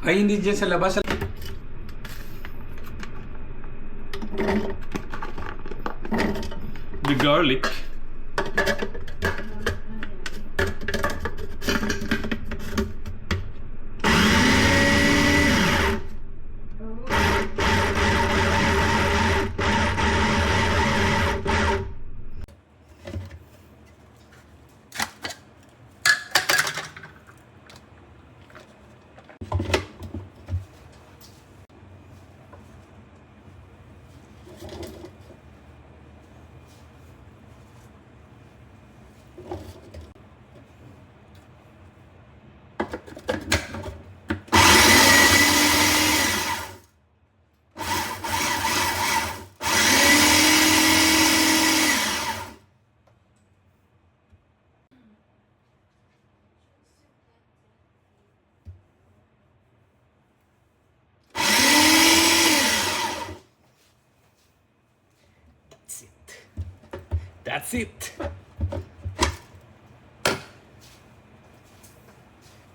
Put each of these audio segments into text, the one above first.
Ay, hindi dyan sa labas. The garlic. That's it.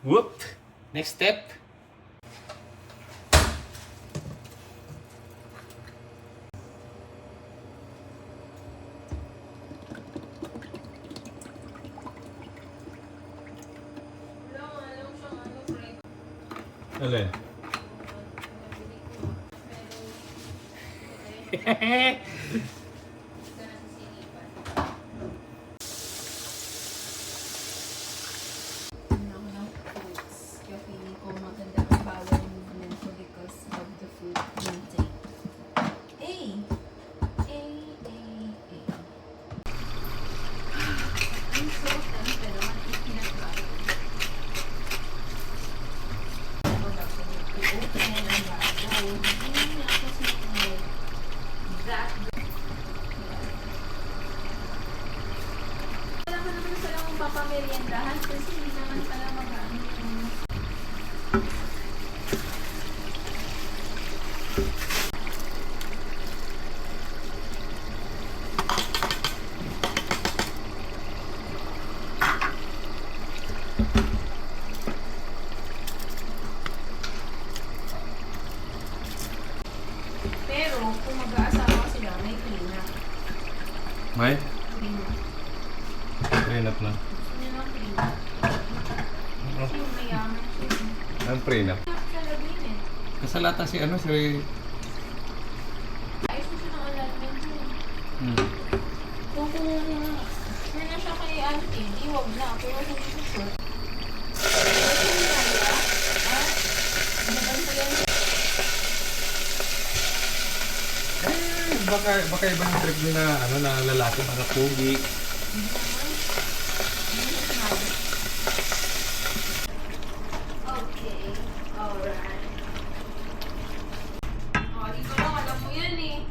Whoop. Next step. Alin? Papameriendahan kasi hindi naman pala mag-ano. Pero kung mag-aasawa sila, may cleanup. May? Cleanup. Prenup na. Gusto niya ng cleanup. Kasi yung mayaman siya. Ang prenup. Sa lagin eh. Kasalata si ano, si... Ayos mo siya ng alignment yun. Kung sure na siya kay auntie, di wag na. Pero kung hindi siya sure, kasi hindi na nila. Nabantayan siya. Baka iba yung trip nyo na, ano, na lalaki, mga pugi. Okay, alright. Oh, dito lang, alam mo yan eh.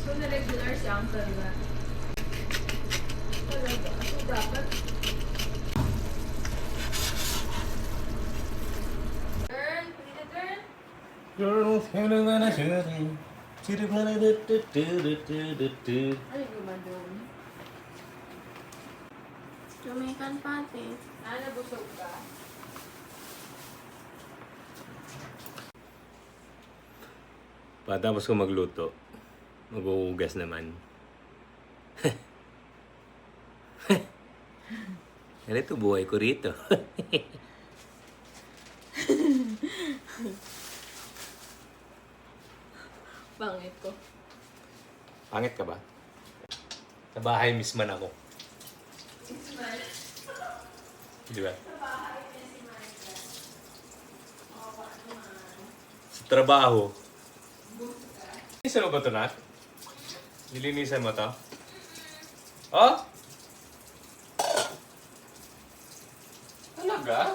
So, na-regular siya ang talaga. Talaga. So, dapat. Turn. Pwede na turn. Girls, ano nga na siya? Sirip na na Ano yung ba doon? Jamaican pate. Nabusog ka? Patapos ko magluto, maghuhugas naman. Ganito buhay ko rito. Pangit ko. Pangit ka ba? Sa bahay misman ako. Di ba? Sa trabaho. Nilinisan mo ba ito, Nat? Nilinisan mo ito? Oh? Talaga?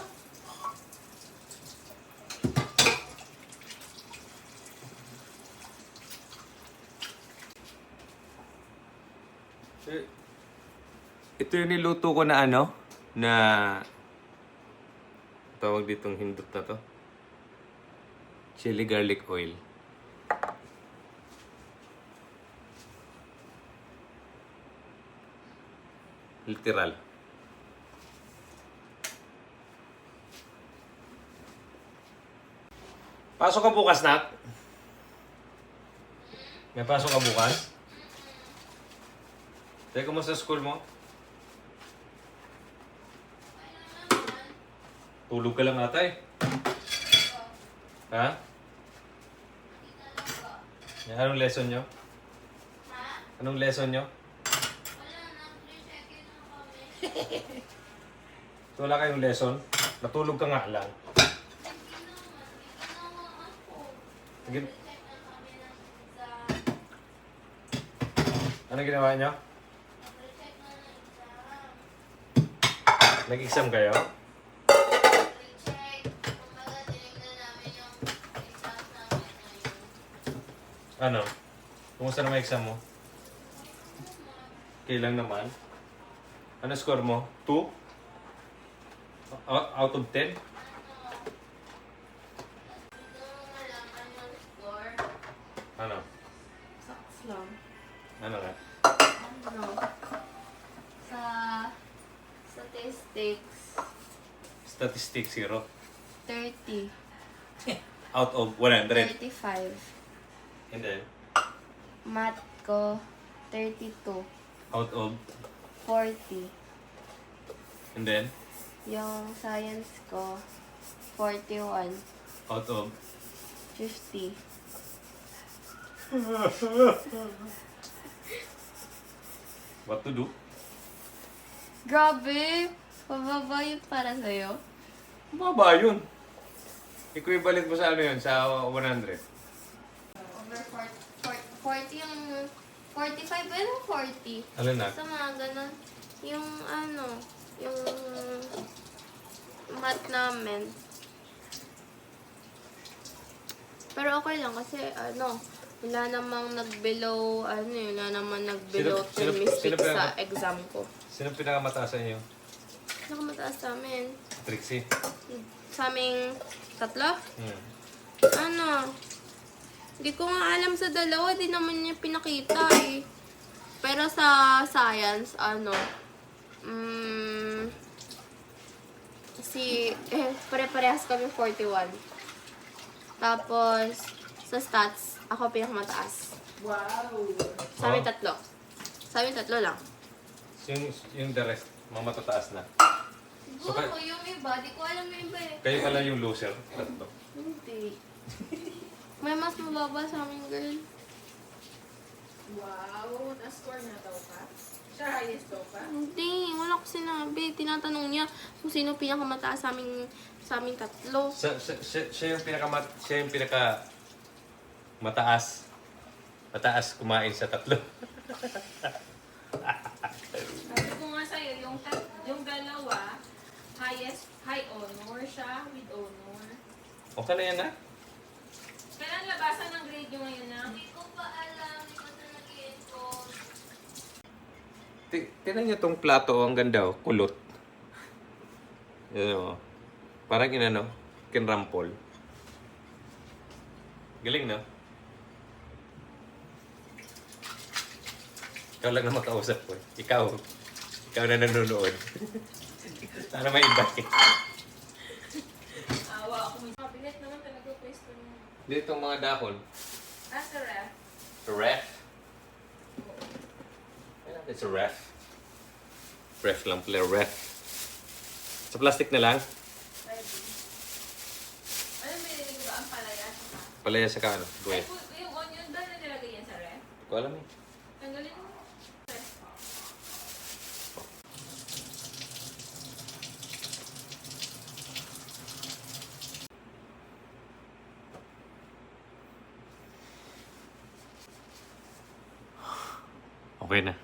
Ito yung niluto ko na ano, na tawag ditong hindot na to. Chili garlic oil. Literal. Pasok ka bukas, Nat? May pasok ka bukas? Teka, kumusta school mo? Tulog ka lang ata eh. Ha? Anong lesson nyo? Anong lesson nyo? So, wala kayong lesson? Natulog ka nga lang. Ano ginawa nyo? Nag-exam kayo? Ano? Kumusta naman exam mo? Kailan naman? Ano score mo? 2? Out of 10? Ano? Saks lang. Ano nga? Ano? Sa statistics, Statistics 0. 30. Out of 100. 35. And then, Math ko, 32. out of, 40. and then, Yung science ko, 41. out of, 50. what to do? Grabe! Pababa yun para sa'yo. Mababa yun. Equivalent mo sa ano yun? Sa 100. Over 40 yung 45 ba yung 40? Alin na? Sa mga ganun. Yung ano, yung math namin. Pero okay lang kasi ano, wala namang nag-below, wala namang nag-below Sino- 10 mistakes sino sa exam ko. Sino pinakamataas sa inyo? Nakamataas sa amin. Trixie. Sa aming tatlo? Hmm. Ano? Hindi ko nga alam sa dalawa, di naman niya pinakita eh. Pero sa science, pare-parehas kami 41. Tapos, sa stats, ako pinakamataas. Wow! Sa amin tatlo. Sa amin tatlo lang. Yung the rest, mga matataas na. Siguro yung iba, di ko alam yung iba eh. Kayo pala yung loser. Tatlo. Hindi. May mas mababa sa amin, girl. Wow! Na-score na daw ka? Siya highest daw ka? Hindi, wala ko sinabi. Tinatanong niya kung sino pinakamataas sa aming tatlo. Siya yung pinaka mataas. Mataas kumain sa tatlo. Sabi ko nga sa'yo, yung dalawa, high honor siya with honor. Okay na yan na? Kailan labasan ng grade nyo ngayon na? Hindi ko pa alam. Hindi ko na nag-i-enroll. Tinan niyo tong plato, ang ganda oh, kulot. Yan oh. Parang inano, kinrampol. Galing no? Ikaw lang na makausap ko. Ikaw na nanonood. Sana may iba eh. Awa ako. Kabinet naman talaga pwesto niya. Dito ang mga dahon. Sa ref. Ref. It's a ref. Ref lang pala, ref. Sa plastic na lang. Pwede. Ano binili ko ba? Ang palaya saka? Palaya sa kaano. Ay, Buhay. yung onion ba na nilagay yan sa ref? Hindi ko alam eh. Tanggalin mo. Ref. Okay na.